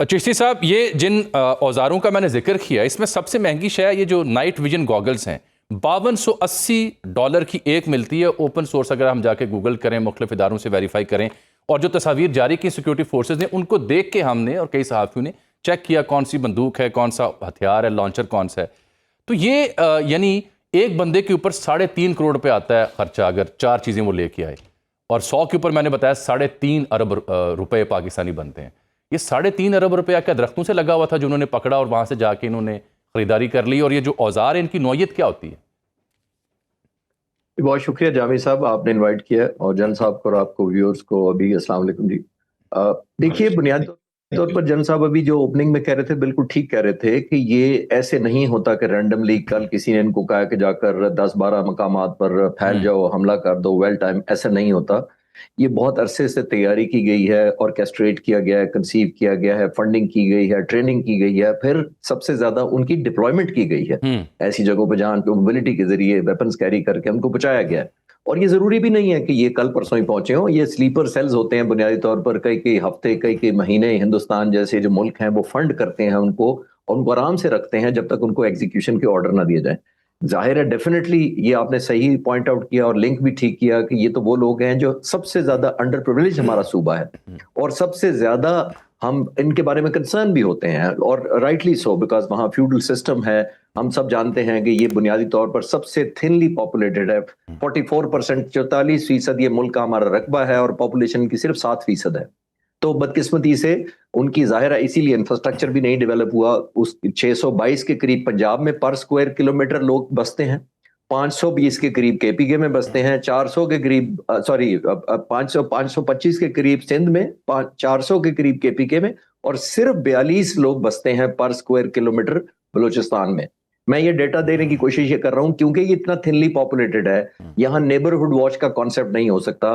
चिश्ती साहब, ये जिन औजारों का मैंने जिक्र किया, इसमें सबसे महंगी शय ये जो नाइट विजन गॉगल्स हैं, $5280 की एक मिलती है। ओपन सोर्स अगर हम जाके गूगल करें, मुख्तलिफ इदारों से वेरीफाई करें, और जो तस्वीर जारी की सिक्योरिटी फोर्सेज ने, उनको देख के हमने और कई सहाफ़ियों ने चेक किया कौन सी बंदूक है, कौन सा हथियार है, लॉन्चर कौन सा है। तो ये यानी एक बंदे के ऊपर 3.5 करोड़ रुपये आता है खर्चा, अगर 4 चीज़ें वो लेके आए, और 100 के ऊपर मैंने बताया 3.5 अरब रुपए पाकिस्तानी बनते हैं। ये 3.5 अरब रुपया क्या दरख्तों से लगा हुआ था जो उन्होंने पकड़ा और वहां से जाके इन्होंने खरीदारी कर ली? और ये जो औजार है, इनकी नौयत क्या होती है? बहुत शुक्रिया जामी साहब, आपने इनवाइट किया, और जन साहब को और आपको व्यूअर्स को अभी अस्सलाम वालेकुम जी। देखिए, बुनियादी तौर पर जन साहब अभी जो ओपनिंग में कह रहे थे बिल्कुल ठीक कह रहे थे कि ये ऐसे नहीं होता कि रैंडमली कल किसी ने इनको कहा कि जाकर 10-12 मकामात पर फैल जाओ, हमला कर दो, वेल टाइम, ऐसा नहीं होता। ये बहुत अरसे से तैयारी की गई है, ऑर्केस्ट्रेट किया गया है, कंसीव किया गया है, फंडिंग की गई है, ट्रेनिंग की गई है, फिर सबसे ज्यादा उनकी डिप्लॉयमेंट की गई है ऐसी जगहों पर जहां मोबिलिटी के जरिए वेपन्स कैरी करके उनको पहुंचाया गया है। और ये जरूरी भी नहीं है कि ये कल परसों ही पहुंचे हो, ये स्लीपर सेल्स होते हैं बुनियादी तौर पर। कई कई हफ्ते, कई कई महीने हिंदुस्तान जैसे जो मुल्क हैं वो फंड करते हैं उनको, और उनको आराम से रखते हैं जब तक उनको एग्जीक्यूशन के ऑर्डर ना दिए जाए। जाहिर है, डेफिनेटली ये आपने सही पॉइंट आउट किया और लिंक भी ठीक किया कि ये तो वो लोग हैं जो सबसे ज्यादा अंडर प्रिविलेज हमारा सूबा है, और सबसे ज्यादा हम इनके बारे में कंसर्न भी होते हैं, और राइटली सो, बिकॉज वहाँ फ्यूडल सिस्टम है। हम सब जानते हैं कि ये बुनियादी तौर पर सबसे थिनली पॉपुलेटेड है। 44%, 44% ये मुल्क का हमारा रकबा है, और पॉपुलेशन की सिर्फ 7% है। तो बदकिस्मती से उनकी जाहिर है इसीलिए इंफ्रास्ट्रक्चर भी नहीं डेवलप हुआ। उस 622 के करीब पंजाब में पर स्क्वायर किलोमीटर लोग बसते हैं, 520 के करीब केपीके में बसते हैं, 400 के करीब 525 के करीब सिंध में, 400 के करीब केपीके में, और सिर्फ 42 लोग बसते हैं पर स्क्वायर किलोमीटर बलूचिस्तान में। मैं ये डेटा देने की कोशिश ये कर रहा हूं क्योंकि ये इतना थिनली पॉपुलेटेड है, यहाँ नेबरहुड वॉच का कॉन्सेप्ट नहीं हो सकता।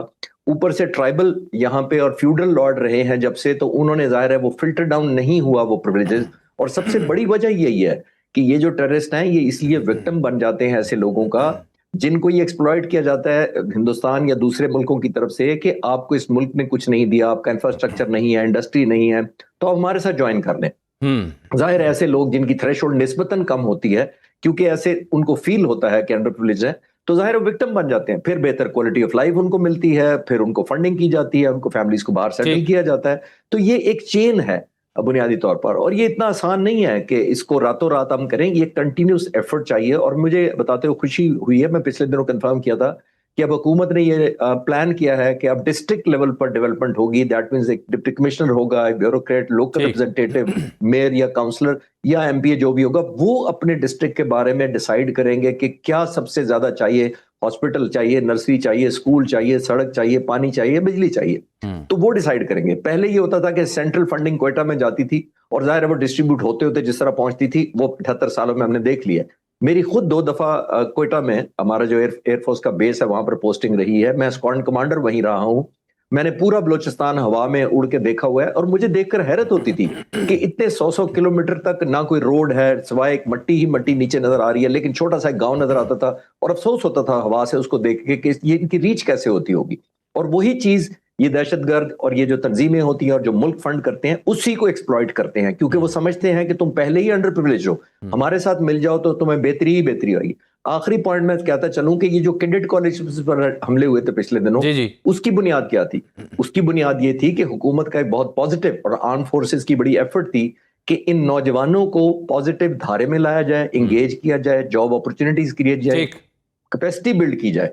ऊपर से ट्राइबल यहाँ पे और फ्यूडल लॉर्ड रहे हैं जब से, तो उन्होंने जाहिर है वो फिल्टर डाउन नहीं हुआ वो प्रिविलेजेस। और सबसे बड़ी वजह यही है कि ये जो टेररिस्ट हैं ये इसलिए विक्टिम बन जाते हैं ऐसे लोगों का जिनको ये एक्सप्लॉइट किया जाता है हिंदुस्तान या दूसरे मुल्कों की तरफ से कि आपको इस मुल्क ने कुछ नहीं दिया, आपका इंफ्रास्ट्रक्चर नहीं है, इंडस्ट्री नहीं है, तो आप हमारे साथ ज्वाइन कर लें। जाहिर है ऐसे लोग जिनकी थ्रेशोल्ड निस्बतन कम होती है, क्योंकि ऐसे उनको फील होता है कि अंडर प्रिविलेज है, तो जाहिर है विक्टिम बन जाते हैं। फिर बेहतर क्वालिटी ऑफ लाइफ उनको मिलती है, फिर उनको फंडिंग की जाती है, उनको फैमिलीज को बाहर सेटल किया जाता है। तो ये एक चेन है बुनियादी तौर पर, और ये इतना आसान नहीं है कि इसको रातों रात हम करें। ये कंटिन्यूस एफर्ट चाहिए, और मुझे बताते हुए खुशी हुई है, मैं पिछले दिनों कंफर्म किया था कि अब हुकूमत ने ये प्लान किया है कि अब डिस्ट्रिक्ट लेवल पर डेवलपमेंट होगी। दैट मींस एक डिप्टी कमिश्नर होगा, एक ब्यूरोक्रेट, लोकल रिप्रेजेंटेटिव, मेयर या काउंसलर या एमपीए जो भी होगा, वो अपने डिस्ट्रिक्ट के बारे में डिसाइड करेंगे कि क्या सबसे ज्यादा चाहिए। हॉस्पिटल चाहिए, नर्सरी चाहिए, स्कूल चाहिए, सड़क चाहिए, पानी चाहिए, बिजली चाहिए, तो वो डिसाइड करेंगे। पहले ये होता था कि सेंट्रल फंडिंग क्वेटा में जाती थी, और जाहिर है वो डिस्ट्रीब्यूट होते होते जिस तरह पहुंचती थी वो 78 सालों में हमने देख लिया। मेरी खुद 2 दफा क्वेटा में, हमारा जो एयरफोर्स का बेस है वहां पर पोस्टिंग रही है, मैं स्क्वाड्रन कमांडर वहीं रहा हूं। मैंने पूरा बलूचिस्तान हवा में उड़ के देखा हुआ है, और मुझे देखकर हैरत होती थी कि इतने 100 किलोमीटर तक ना कोई रोड है, सिवाय एक मट्टी ही मट्टी नीचे नजर आ रही है, लेकिन छोटा सा गांव नजर आता था, और अफसोस होता था हवा से उसको देख के कि ये इनकी रीच कैसे होती होगी। और वही चीज ये दहशतगर्द और ये जो तंजीमें होती हैं और जो मुल्क फंड करते हैं उसी को एक्सप्लॉइट करते हैं, क्योंकि वो समझते हैं कि तुम पहले ही अंडर प्रिविलेज हो, हमारे साथ मिल जाओ तो तुम्हें बेहतरी ही बेहतरी होगी। आखिरी पॉइंट में कहता चलूं कि ये जो कैडेट कॉलेज पर हमले हुए थे पिछले दिनों, उसकी बुनियाद क्या थी? उसकी बुनियाद ये थी कि हुकूमत का एक बहुत पॉजिटिव और आर्म फोर्सेस की बड़ी एफर्ट थी कि इन नौजवानों को पॉजिटिव धारे में लाया जाए, इंगेज किया जाए, जॉब अपॉर्चुनिटीज क्रिएट जाए, कैपेसिटी बिल्ड की जाए।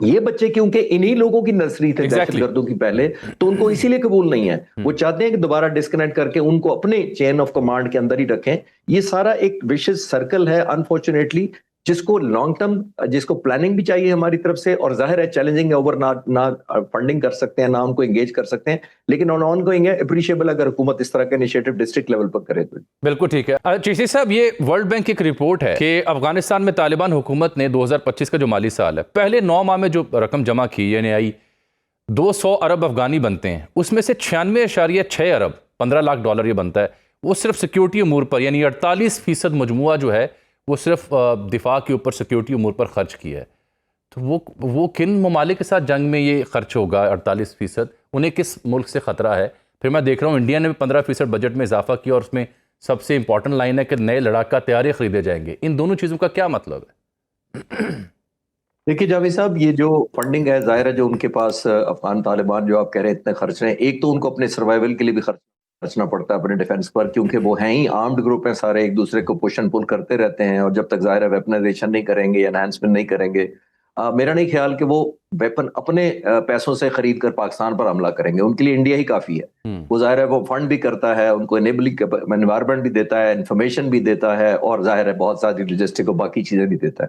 ये बच्चे क्योंकि इन्हीं लोगों की नर्सरी थे दहशतगर्दों की पहले, तो उनको इसीलिए कबूल नहीं है। वो चाहते हैं कि दोबारा डिस्कनेक्ट करके उनको अपने चेन ऑफ कमांड के अंदर ही रखें। ये सारा एक विशियस सर्कल है अनफॉर्चुनेटली, जिसको लॉन्ग टर्म, जिसको प्लानिंग भी चाहिए हमारी तरफ से, और जाहिर है चैलेंजिंग है, ओवर ना फंडिंग कर सकते हैं, ना उनको एंगेज कर सकते हैं, लेकिन ऑन गोइंग है, अप्रिशिएबल अगर हुकूमत इस तरह का इनिशिएटिव डिस्ट्रिक्ट लेवल पर करे तो। बिल्कुल ठीक है। चिश्ती साहब, ये वर्ल्ड बैंक की एक रिपोर्ट है कि अफगानिस्तान में तालिबान हुकूमत ने 2025 का जो माली साल है, पहले 9 माह में जो रकम जमा की, यानी आई 200 अरब अफगानी बनते हैं, उसमें से 96.6 अरब, $15 लाख ये बनता है, वो सिर्फ सिक्योरिटी अमूर पर, यानी 48% मजमुआ जो है वो सिर्फ दिफा के ऊपर सिक्योरिटी अमूर पर खर्च किया है। तो वो किन ममालिक के साथ जंग में ये खर्च होगा 48%? उन्हें किस मुल्क से ख़तरा है? پھر میں دیکھ رہا ہوں انڈیا نے بھی 15% بجٹ میں اضافہ کیا اور اس میں سب سے امپورٹنٹ لائن ہے کہ نئے لڑاکا طیارے خریدے جائیں گے. ان دونوں چیزوں کا کیا مطلب ہے؟ دیکھیے جاوید صاحب، یہ جو فنڈنگ ہے ظاہر ہے جو ان کے پاس افغان طالبان جو آپ کہہ رہے ہیں اتنے خرچ رہے ہیں، ایک تو ان کو اپنے سروائیول کے لیے بھی خرچنا پڑتا ہے اپنے ڈیفنس پر، کیونکہ وہ ہیں ہی آرمڈ گروپ ہیں سارے، ایک دوسرے کو پش اینڈ پل کرتے رہتے ہیں، اور جب تک ظاہر ہے ویپنائزیشن نہیں کریں گے، انہانسمنٹ نہیں کریں گے، میرا نہیں خیال کہ وہ ویپن اپنے پیسوں سے خرید کر پاکستان پر حملہ کریں گے. ان کے لیے انڈیا ہی کافی ہے. وہ ظاہر ہے وہ فنڈ بھی کرتا ہے، ان کو انیبلنگ انوائرمنٹ بھی دیتا ہے، انفارمیشن بھی دیتا ہے، اور ظاہر ہے بہت ساری لوجسٹک اور باقی چیزیں بھی دیتا ہے.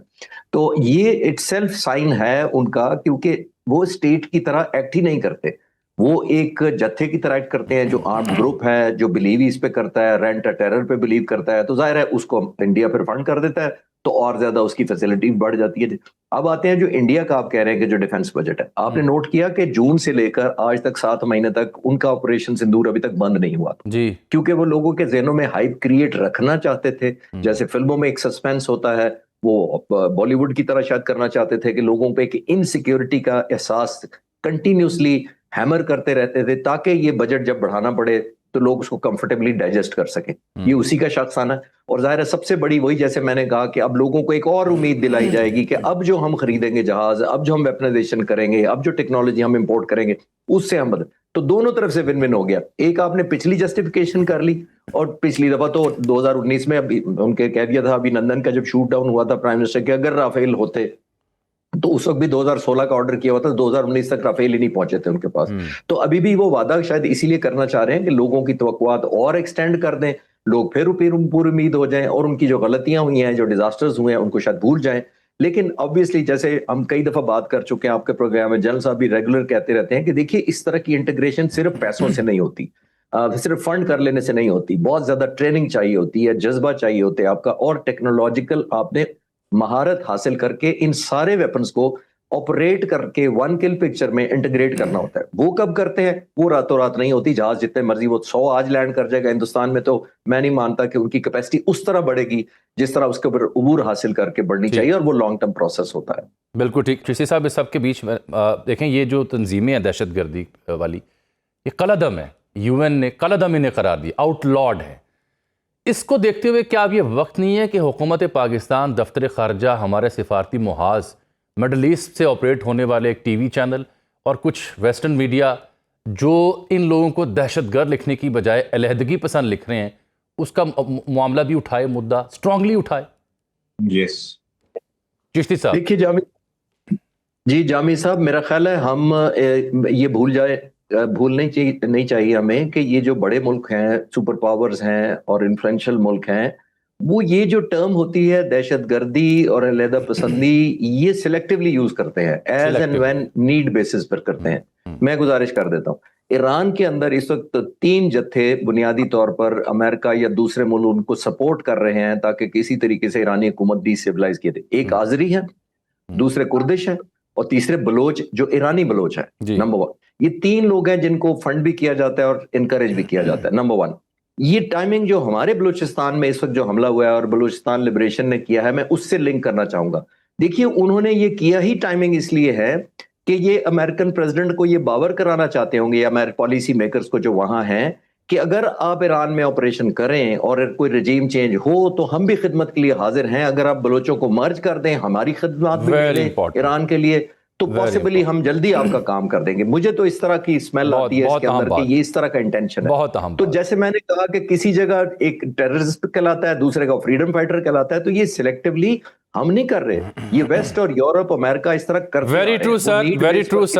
تو یہ اٹ سیلف سائن ہے ان کا، کیونکہ وہ اسٹیٹ کی طرح ایکٹ ہی نہیں کرتے، وہ ایک جتھے کی طرح ایکٹ کرتے ہیں جو آرمڈ گروپ ہے، جو بلیو اس پہ کرتا ہے، رینٹ ٹیرر پہ بلیو کرتا ہے. تو ظاہر ہے اس کو انڈیا پھر فنڈ کر دیتا ہے، تو اور زیادہ اس کی فیسلٹی بڑھ جاتی ہے. اب آتے ہیں جو انڈیا کا آپ کہہ رہے ہیں کہ جو ڈیفنس بجٹ ہے، آپ نے نوٹ کیا کہ جون سے لے کر آج تک 7 مہینے تک ان کا آپریشن سندور ابھی تک بند نہیں ہوا تھا جی، کیونکہ وہ لوگوں کے ذہنوں میں ہائپ کریٹ رکھنا چاہتے تھے. جیسے فلموں میں ایک سسپینس ہوتا ہے، وہ بالی ووڈ کی طرح شاید کرنا چاہتے تھے کہ لوگوں پہ ایک انسیکیورٹی کا احساس کنٹینیوسلی ہیمر کرتے رہتے تھے تاکہ یہ بجٹ جب بڑھانا پڑے تو لوگ اس کو کمفرٹیبلی ڈائجسٹ کر سکیں. یہ اسی کا شخصانہ ہے. اور ظاہر ہے سب سے بڑی وہی جیسے میں نے کہا کہ اب لوگوں کو ایک اور امید دلائی جائے گی کہ اب جو ہم خریدیں گے جہاز، اب جو ہم ویپنائزیشن کریں گے، اب جو ٹیکنالوجی ہم امپورٹ کریں گے، اس سے ہم بدل. تو دونوں طرف سے ون ون ہو گیا. ایک آپ نے پچھلی جسٹیفیکیشن کر لی، اور پچھلی دفعہ تو 2019 میں ان کے کہہ دیا تھا ابھی نندن کا جب شوٹ ڈاؤن ہوا تھا پرائم منسٹر کے، اگر رافیل ہوتے تو اس وقت بھی 2016 کا آرڈر کیا ہوا تھا، 2019 تک رافیل ہی نہیں پہنچے تھے ان کے پاس. تو ابھی بھی وہ وعدہ شاید اسی لیے کرنا چاہ رہے ہیں کہ لوگوں کی توقعات اور ایکسٹینڈ کر دیں، لوگ پھر پوری امید ہو جائیں، اور ان کی جو غلطیاں ہوئی ہیں، جو ڈیزاسٹرز ہوئے ہیں، ان کو شاید بھول جائیں. لیکن obviously جیسے ہم کئی دفعہ بات کر چکے ہیں آپ کے پروگرام میں، جنرل صاحب بھی ریگولر کہتے رہتے ہیں کہ دیکھیے اس طرح کی انٹیگریشن صرف پیسوں سے نہیں ہوتی، صرف فنڈ کر لینے سے نہیں ہوتی، بہت زیادہ ٹریننگ چاہیے ہوتی ہے، جذبہ چاہیے ہوتے ہیں آپ کا، اور ٹیکنالوجیکل آپ نے مہارت حاصل کر کے ان سارے ویپنز کو آپریٹ کر کے ون کل پکچر میں انٹیگریٹ کرنا ہوتا ہے. وہ کب کرتے ہیں؟ وہ راتوں رات نہیں ہوتی. جہاز جتنے مرضی وہ 100 آج لینڈ کر جائے گا ہندوستان میں، تو میں نہیں مانتا کہ ان کی کیپیسٹی اس طرح بڑھے گی جس طرح اس کے اوپر عبور حاصل کر کے بڑھنی چاہیے، اور وہ لانگ ٹرم پروسیس ہوتا ہے. بالکل ٹھیک. چشتی صاحب اس سب کے بیچ میں دیکھیں یہ جو تنظیمیں ہیں دہشت گردی والی، یہ قلعدم ہے، یو این نے قلعدم انہیں قرار دی، آؤٹ لارڈ ہے. اس کو دیکھتے ہوئے کیا اب یہ وقت نہیں ہے کہ حکومت پاکستان، دفتر خارجہ، ہمارے سفارتی محاذ، مڈل ایسٹ سے آپریٹ ہونے والے ایک ٹی وی چینل اور کچھ ویسٹرن میڈیا جو ان لوگوں کو دہشت گرد لکھنے کی بجائے علیحدگی پسند لکھ رہے ہیں، اس کا معاملہ بھی اٹھائے، مدعا اسٹرانگلی اٹھائے؟ یس چشتی صاحب. دیکھیے جامی صاحب، میرا خیال ہے ہم یہ بھول نہیں چاہیے ہمیں کہ یہ جو بڑے ملک ہیں، سپر پاورز ہیں اور انفلوئنشل ملک ہیں، وہ یہ جو ٹرم ہوتی ہے دہشت گردی اور علیحدہ پسندی، یہ سلیکٹیولی یوز کرتے ہیں، as and when need basis پر کرتے ہیں. میں گزارش کر دیتا ہوں، ایران کے اندر اس وقت 3 جتھے بنیادی طور پر امریکہ یا دوسرے ملک ان کو سپورٹ کر رہے ہیں تاکہ کسی طریقے سے ایرانی حکومت ڈی سیویلائز کیے. ایک آذری ہے، دوسرے کردش ہے، اور تیسرے بلوچ جو ایرانی بلوچ ہے. نمبر 1 یہ 3 لوگ ہیں جن کو فنڈ بھی کیا جاتا ہے اور انکریج بھی کیا جاتا ہے. نمبر 1 یہ ٹائمنگ جو ہمارے بلوچستان میں اس وقت جو حملہ ہوا ہے اور بلوچستان لبریشن نے کیا ہے، میں اس سے لنک کرنا چاہوں گا. دیکھیے انہوں نے یہ کیا ہی ٹائمنگ اس لیے ہے کہ یہ امریکن پریزیڈنٹ کو یہ باور کرانا چاہتے ہوں گے، یا امریکن پالیسی میکرز کو جو وہاں ہیں، کہ اگر آپ ایران میں آپریشن کریں اور کوئی رجیم چینج ہو تو ہم بھی خدمت کے لیے حاضر ہیں. اگر آپ بلوچوں کو مرج کر دیں، ہماری خدمات بھی ملیں ایران کے لیے، تو پاسبلی ہم جلدی آپ کا کام کر دیں گے. مجھے تو اس طرح کی اسمیل آتی ہے اس کے اندر کہ یہ اس طرح کا انٹینشن ہے. تو جیسے میں نے کہا کہ کسی جگہ ایک ٹیررسٹ کہلاتا ہے، دوسرے کا فریڈم فائٹر کہلاتا ہے، تو یہ سلیکٹیولی ہم نہیں کر رہے. یہ ویسٹ اور یورپ، امریکہ اس طرح کرتے ہیں. ویری ٹرو سر، ویری ٹرو سر.